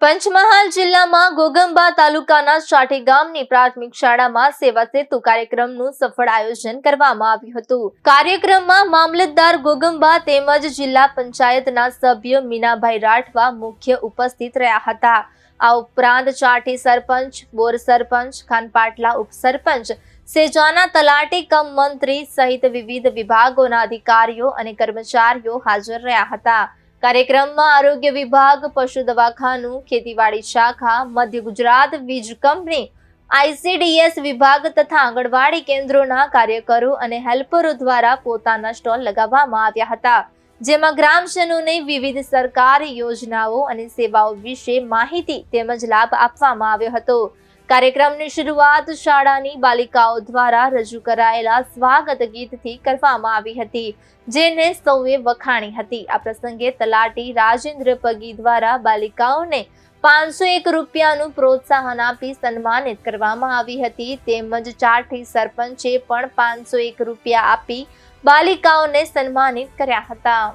પંચમહાલ જિલ્લામાં ઘોગંબા તાલુકાના ચાઠી ગામની પ્રાથમિક શાળામાં સેવા સેતુ કાર્યક્રમનું સફળ આયોજન કરવામાં આવ્યું હતું। કાર્યક્રમમાં મામલતદાર ઘોગંબા તેમજ જિલ્લા પંચાયતના સભ્ય મીનાભાઈ રાઠવા મુખ્ય ઉપસ્થિત રહ્યા હતા। આ ઉપરાંત ચાઠી સરપંચ, બોર સરપંચ, ખાનપાટલા ઉપસરપંચ, સેજાના તલાટી કમ મંત્રી સહિત વિવિધ વિભાગોના અધિકારીઓ અને કર્મચારીઓ હાજર રહ્યા હતા। કાર્યક્રમમાં આરોગ્ય વિભાગ, પશુ દવાખાનું, ખેતીવાડી શાખા, મધ્ય ગુજરાત વીજ કંપની, ICDS વિભાગ તથા આંગણવાડી કેન્દ્રોના કાર્યકરો અને હેલ્પરો દ્વારા પોતાના સ્ટોલ લગાવવામાં આવ્યા હતા, જેમાં ગ્રામજનોને વિવિધ સરકારી યોજનાઓ અને સેવાઓ વિશે માહિતી તેમજ લાભ આપવામાં આવ્યો હતો। કાર્યક્રમની શરૂઆત શાળાની બાલિકાઓ દ્વારા રજૂ કરાયેલા સ્વાગત ગીતથી કરવામાં આવી હતી, જેને સૌએ વખાણી હતી। આ પ્રસંગે તલાટી રાજેન્દ્ર પગી દ્વારા બાલિકાઓને 501 રૂપિયાનું પ્રોત્સાહન આપી સન્માનિત કરવામાં આવી હતી, તેમજ ચાઠી સરપંચે પણ 501 રૂપિયા આપી બાલિકાઓને સન્માનિત કર્યા હતા।